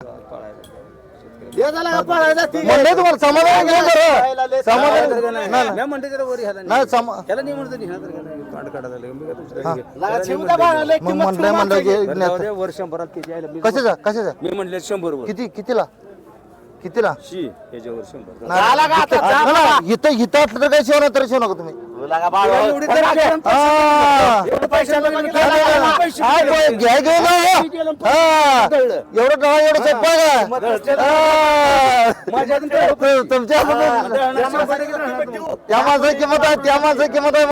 म्हणलं तुम्हाला समाधान घ्या बरं. समाधान नाही म्हणलं की वर्षभरात कशाचा मी म्हणले 100 कितीला याच्यावर 100 इथं असलं तर काही शिवणार तर शिवू नका तुम्ही. एवढं डोळा एवढं तुमच्या त्या माणसाची किंमत आहे त्या माणसाची किंमत आहे.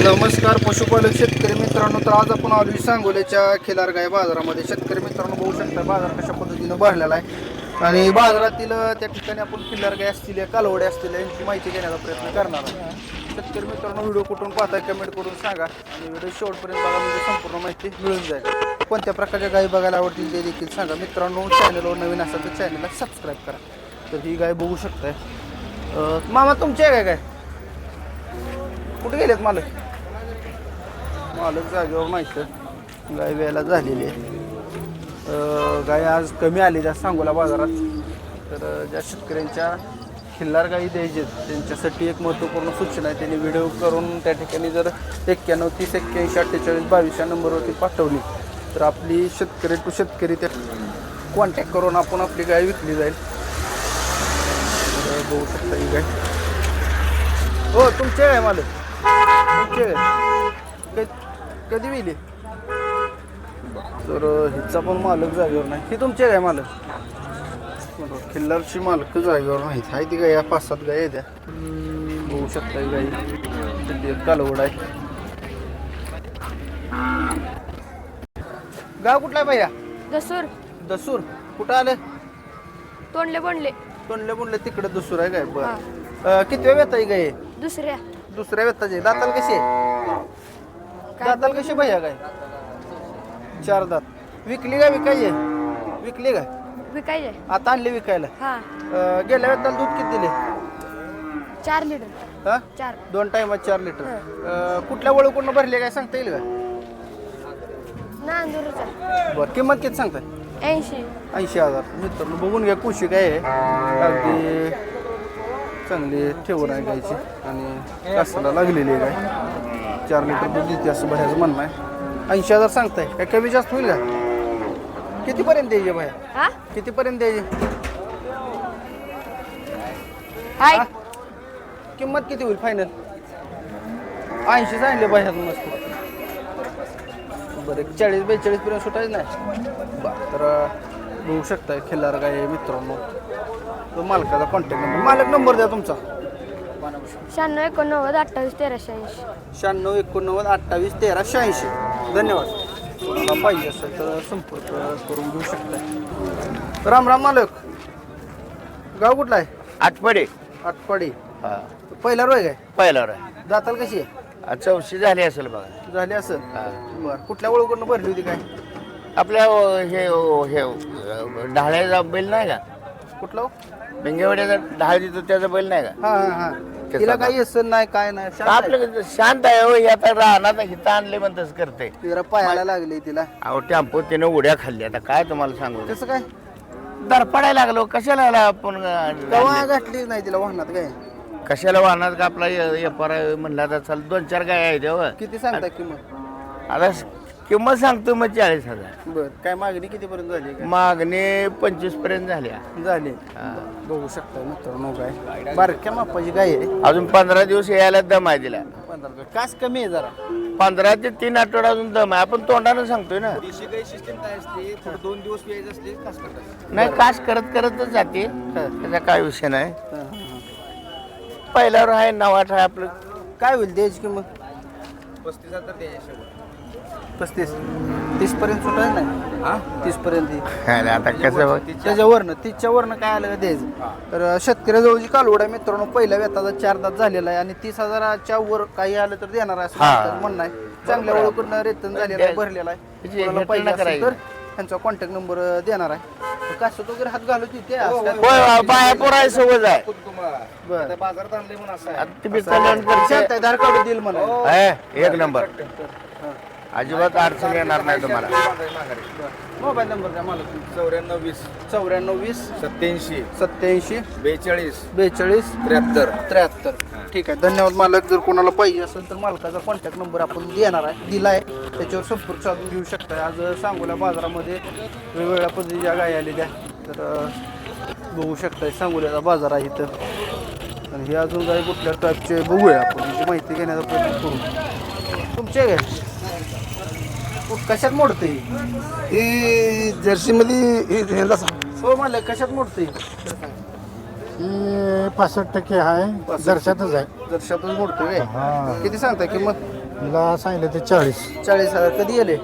नमस्कार पशुपालक शेतकरी मित्रांनो, तर आज आपण आलोय सांगोल्याच्या खिलार गाय बाजारामध्ये. शेतकरी मित्रांनो बघू शकता बाजार कशा पद्धतीनं भरलेला आहे आणि बाजारातील त्या ठिकाणी आपण खिल्लार गाय असतील कालवडे असतील यांची माहिती घेण्याचा प्रयत्न करणार आहे. शेतकरी मित्रांनो व्हिडिओ कुठून पाहताय कमेंट करून सांगा आणि व्हिडिओ शेवटपर्यंत बघा म्हणजे संपूर्ण माहिती मिळून जाईल. कोणत्या प्रकारच्या गायी बघायला आवडतील ते देखील सांगा. मित्रांनो चॅनलवर नवीन असेल तर चॅनलला सबस्क्राईब करा. तर ही गाय बघू शकताय. मामा तुमची आहे काय कुठे गेलेत मालक जागेवर माहिती गाय वेळेला झालेली आहे. गाय आज कमी आली त्या सांगोला बाजारात. तर ज्या शेतकऱ्यांच्या खिल्लार गायी द्यायचे त्यांच्यासाठी एक महत्त्वपूर्ण सूचना आहे. त्यांनी व्हिडिओ करून त्या ठिकाणी जर 91 30 81 48 22 या नंबरवरती पाठवली तर आपली शेतकरी टू शेतकरी त्या कॉन्टॅक्ट करून आपण आपली गाय विकली जाईल. बघू शकता ही गाय. हो तुमचे आहे मालक तुमचे कधी विली तर हिचा पण मालक जागेवर नाही. ही तुमची आहे मालक खिल्लारची मालक जागेवर नाहीत. आहे ती गाय 5-7 गाय द्या बघू शकता गाई कालवड आहे. गाव कुठला आहे भैया दसूर कुठं आलं तोंडले बोंडले तिकडे दसूर आहे काय बरं. किती वेळ आहे गाय दुसऱ्या वेताची दाताल कशी भैया काय 4 दात विकली काय विकली काय विकायचे आता आणली विकायला. गेल्या वेळेला दूध किती दिले 4 लिटर हा 4 2 टाइमात 4 लिटर. कुठल्या वळूकडून भरले काय सांगता येईल का नांदूरचा बरं किंमत किती सांगताय 80,000. मित्रांनो बघून घ्या कुशी काय आहे अगदी चांगली ठेवून आहे गायची आणि कासाला लागलेली आहे गाय. 4 लिटर दूध देते असं बाहेरचं म्हणणं आहे. 80,000 सांगताय काय कमी जास्त होईल का कितीपर्यंत द्यायचे बाहेर कितीपर्यंत द्यायचे किंमत किती होईल फायनल 80 सांगले बाहेर मस्त. बरं 40-42 पर्यंत सुटायचं नाही बरं. तर बघू शकताय खिल्लार गाय मित्रांनो. तो मालकाचा कॉन्टॅक्ट नंबर मालक नंबर द्या तुमचा 96 89 28 13 96 89 28 13 86. धन्यवाद. तुम्हाला पाहिजे असेल तर संपर्क करून घेऊ शकता. राम राम मालक गाव कुठला आहे आटपाडी पहिला रोय काय पहिला दाताल कशी आहे चौशी झाली असेल बघा झाली असं बरं. कुठल्या ओळखून भरली होती काय आपल्या हे ढाळ्याचा बैल नाही का कुठलं बेंगेवाड्याचा ढाळ देतो त्याचा बैल नाही का हा तिला काही असेल नाही काय नाही शांत आहे. आपलं शांत आहे हो. आता राहणार हिता आणले पण तसं करते जरा पायाला लागली तिला अहो टेम्पो त्यानं उड्या खाल्ली. आता काय तुम्हाला सांगू कसं काय दरपडायला लागलो कशाला आपण तेव्हा घातलीच नाही तिला वाहनात काय कशाला वाहणार का आपला व्यापार म्हणला तर चाल 2-4 गाय आहे तेव्हा. किती सांगताय किंमत आता किंमत सांगतो मग 40,000. बर काय मागणी कितीपर्यंत झाली काय मागणी 25 पर्यंत झाल्या झाली बघू शकता मित्रांनो गाय बारक्या मापाची गाय आहे. अजून 15 दिवस यायला दम आहे तिला. 15 कास कमी आहे जरा 15 ते 3 आठवडा अजून दम आहे. आपण तोंडानं सांगतोय ना 2 दिवस यायचं असते कास करतात नाही कास करतच जाते त्याचा काय विषय नाही. पहिल्यावर आहे 9-8 आहे आपलं. काय होईल द्यायची किंमत 35 30 पर्यंत सुटायचं नाही 30 पर्यंत आता कसं त्याच्यावरनं 30च्या वरनं काय आलं का द्यायचं. तर शेतकऱ्याजवळची कालवड आहे मित्रांनो. पहिल्या वेताचा 4 दात झालेला आहे आणि 30,000च्या वर काही आलं तर देणार आहे असं म्हणणं आहे. चांगल्या ओळखून रेतन झालेला आहे भरलेला आहे. कोणाला पाहिजे असेल तर त्यांचा कॉन्टॅक्ट नंबर देणार आहे. कासत वगैरे हात घालू तिथे बाया पोराय सवय आहे. बाजारात आणले म्हणून असं तुम्ही कल्याण धार काढून देईल म्हणा 1 नंबर अजिबात अडचण येणार नाही तुम्हाला. मोबाईल नंबर द्या मला. 94 94 87 87 42 42 73. 73. ठीक आहे, धन्यवाद मालक. जर कोणाला पाहिजे असेल तर मालकाचा कॉन्टॅक्ट नंबर आपण देणार आहे, दिला आहे, त्याच्यावर संपर्क साधून घेऊ शकता. आज सांगोला बाजारामध्ये वेगवेगळ्या पद्धतीच्या गाय आलेल्या, तर बघू शकताय सांगोल्याचा बाजार आहे इथं. आणि हे अजून गाय कुठल्या टाईपचे बघूया आपण, त्याची माहिती घेण्याचा प्रयत्न करू. तुमचे काय कशात मोडते? ही जर्सीमध्ये हो मालक, कशात मोडते? 65% आहे, दर्शातच आहे. दर्शातच मोडते काय? हा. किती सांगताय किंमत? मला सांगितलं ते 40. 40,000. कधी गेले?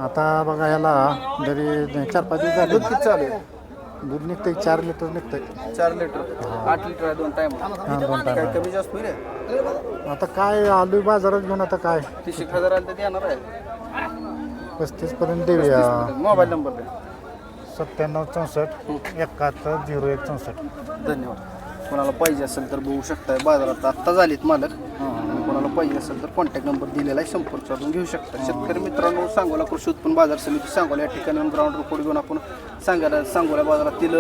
आता बघा याला जरी 4-5 दिवस झाले. दूध किती चालू आहे? दूध निघतंय 4 लिटर निघतंय. 4 लिटर. 8 लिटर आहे 2 टाइम. हा, 2 काय टाइम. कमी जास्त होईल? आता काय आलू बाजारात घेऊन आता काय 30,000 आले तर येणार आहे. 35 पर्यंत देऊया. मोबाईल नंबर द्या. 97 64 71 01 64. धन्यवाद. कोणाला पाहिजे असेल तर बघू शकताय, बाजारात आत्ता झालीत मालक. आणि कोणाला पाहिजे असेल तर कॉन्टॅक्ट नंबर दिलेला आहे, संपर्क साधून घेऊ शकता. शेतकरी मित्रांनो, सांगोला कृषी उत्पन्न बाजार समिती सांगोला या ठिकाणी ग्राउंड रिपोर्ट घेऊन आपण सांगोला बाजारातील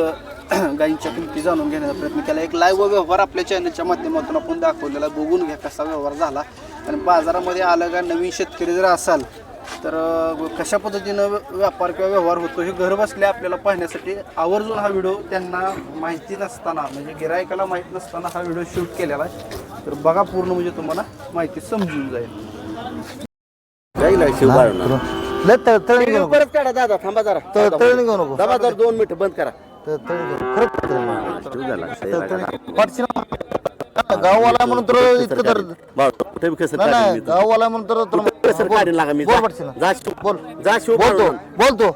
गायींच्या किमती जाणून घेण्याचा प्रयत्न केला. एक लाईव्ह व्यवहार आपल्या चॅनलच्या माध्यमातून आपण दाखवलेला, बघून घ्या कसा व्यवहार झाला. आणि बाजारामध्ये आलं का नवीन शेतकरी जर असाल तर कशा पद्धतीनं व्यापार किंवा व्यवहार होतो हे घर बसल्या आपल्याला पाहण्यासाठी आवर्जून हा व्हिडिओ त्यांना माहिती नसताना, म्हणजे गिरायकाला माहीत नसताना हा व्हिडिओ शूट केलेला आहे. तर बघा पूर्ण, म्हणजे तुम्हाला माहिती समजून जाईल. परत काढा दादा, थांबा जरा. थांबा जरा 2 मिनिटं बंद करा. गाववाला म्हणून तर इतकं तर नाही, गाववाला म्हणून तर बोल बोलतो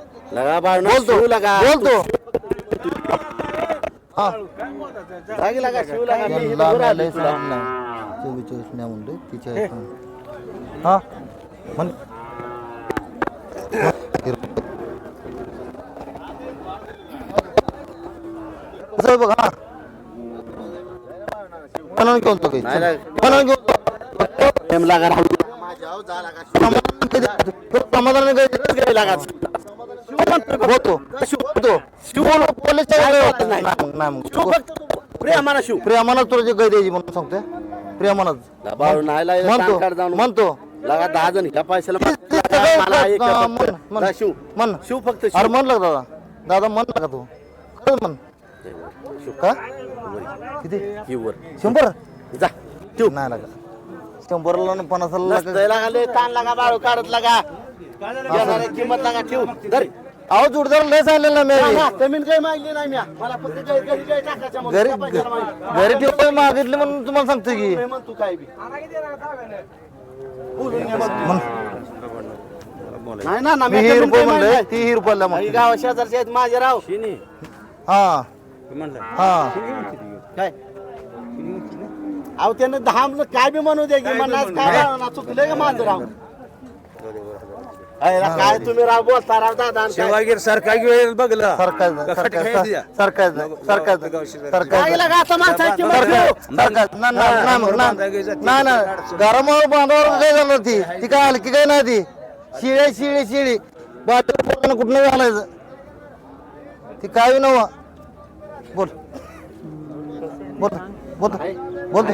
हा हा म्हण बघ. हा घेऊन तो प्रेमानं तुला जे गाय द्यायची म्हणून सांगतोय. प्रेमानं म्हणतो लगा 10 जण ह्या पैशाला मन शिव फक्त अरे म्हणलं दादा, दादा म्हणलं का तू खरंच म्हण का? किती? 100 जा नाही लागा. 100ला 50 लागा ताण लागा बाळू काढत लागा किंमत लागा ठेव धर. अहो जोडदार लय सांगितलं ना मी जमीन काही मागली नाही म्या. मला फक्त घरी काय टाकायच्या मग. घरी ठेव मागितले म्हणून तुम्हाला सांगतो की तू काय बी नाही ना मी ही रुपये म्हणले, ती ही रुपयाला म्हणले. गावा शेजारचे आहेत माझे राव. हा हा काय अहो त्यानं 10 काय बी म्हणू दे की म्हणा काय चुकले का माझं राव. काय तुम्ही राव बोलता राव दादा. शिवागीर सरकार घेऊन बघला सरकार ना घरामुळे बांधावर काय झालं ती काय हलकी काय नाही ती. शिळी बाटली कुठनं घालायचं ती काय नव. बोल बोल बोल बोल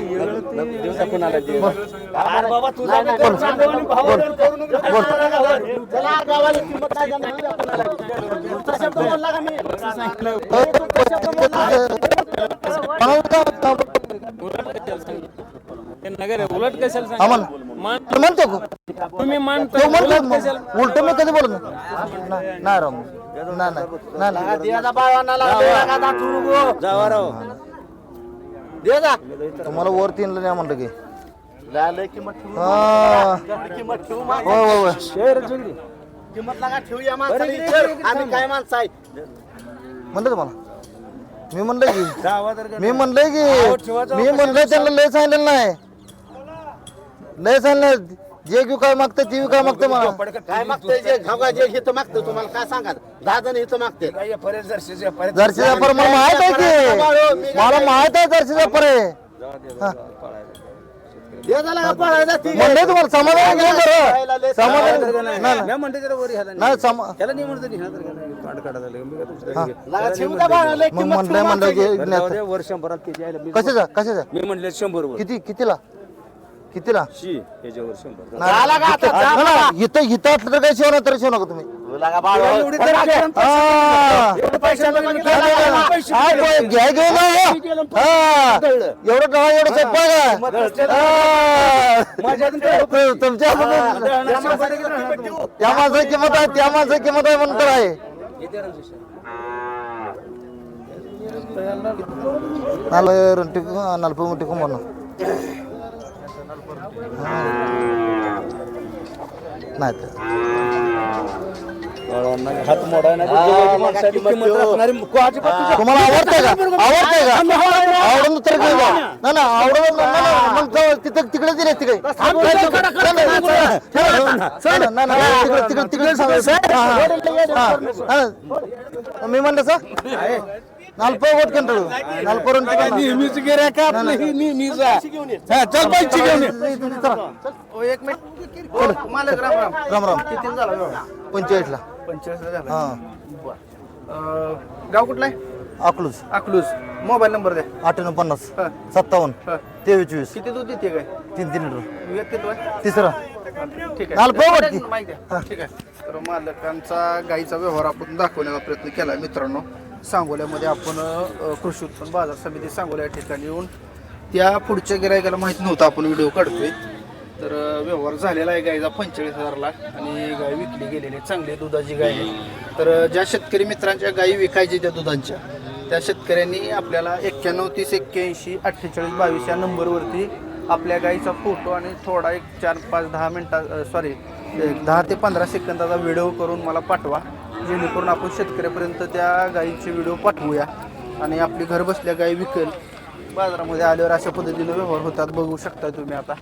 बाबा तुझा उलट कशाला म्हणतो तुम्ही मानतो उलट मी कधी बोलत नाही राम नाही तुम्हाला वर 3ला नाही म्हणलं की किंमत लागा ठेवूया माणसाला. आम्ही काय माणसं आहे म्हणलं तुम्हाला. मी म्हणलंय त्यांना लय सांगितलेलं नाही. लय सांगितलं जे घेऊ काय मागतं ते काय मागतं मला काय मागतंय जे घागा जे हिथं मागतं तुम्हाला काय सांगा. 10 जण हिथं मागते. जर्सी व्यापार मला माहित आहे की मला माहित आहे जर्सी व्यापार आहे. हे झालं का पळायला ती म्हणलंय तुम्हाला समाधान घेऊन बरं. समाधान नाही, मी म्हणते त्याला वर ह्याला नाही त्याला नाही म्हणत नाही, ह्याला तर काय नाही, काढ काढा झालं. मी काय तुमचं लगा शिवता बाळाला मग म्हणलं की जाऊ दे, वर 100 ते द्यायला मी- कशाचा मी म्हणले 100 वर कितीला शी याच्यावर 100. झाला का आता? नाही, नाही, इथं असलं तर काही शिवणार तर शिवू नका तुम्ही लगा बाळा एवढी तर हा. एवढे पैसे आले म्हणजे नाही, नाही, नाही. हा, पण घ्या घेऊन जा, हो. हा. एवढं डोळा एवढं सोपं आहे का? हा. तुमच्या त्या माणसाची किंमत आहे, त्या माणसाची किंमत आहे म्हणून तर आहे. नलपू मोठी कुंभार नाही तर हात मोडा नाही तुम्हाला आवडतंय का आवडतंय का आवडून तर घेऊ जा. नाही ना आवडून मग जाऊ, तिथं तिकडे दिले तिकडे मी म्हणलं सर नालप वोट कंटाळू नालपरून नेहमीच गिऱ्हाईक का आपलं हे नेहमीचा. हा, चल पैसे घेऊन ये. एक मिनिट मालक राम राम. राम राम किती झाला व्यवहार? 45ला 45 झाला. हा गाव कुठला आहे? अकलूज अकलूज. मोबाईल नंबर द्या. 5850 हा. 57 हा. 23 किती दूध देते काय? 3 लिटर व्यक्तित्व आहे? तिसरा ठीक नालप आहे. वरती. माहिती आहे. ठीक आहे. तर मालकांचा गाईचा व्यवहार आपण दाखवण्याचा प्रयत्न केला मित्रांनो. सांगोल्यामध्ये आपण कृषी उत्पन्न बाजार समिती सांगोला या ठिकाणी येऊन त्या पुढच्या गिरायकाला माहित नव्हतं आपण व्हिडिओ काढतोय. तर व्यवहार झालेला आहे गायचा 45,000ला आणि गाय विकली गेलेली आहे. चांगली दुधाची गाय आहे. तर ज्या शेतकरी मित्रांच्या गायी विकायच्या त्या दुधांच्या त्या शेतकऱ्यांनी आपल्याला 91 30 81 48 22 या नंबरवरती आपल्या गाईचा फोटो आणि थोडा एक 4 5 10 मिनटा सॉरी 10 ते 15 सेकंदाचा व्हिडिओ करून मला पाठवा, जेणेकरून आपण शेतकऱ्यापर्यंत त्या गायीचे व्हिडिओ पाठवूया आणि आपली घर बसल्या गाय विकेल. बाजारामध्ये आल्यावर अशा पद्धतीने व्यवहार होतात, बघू शकता तुम्ही आता.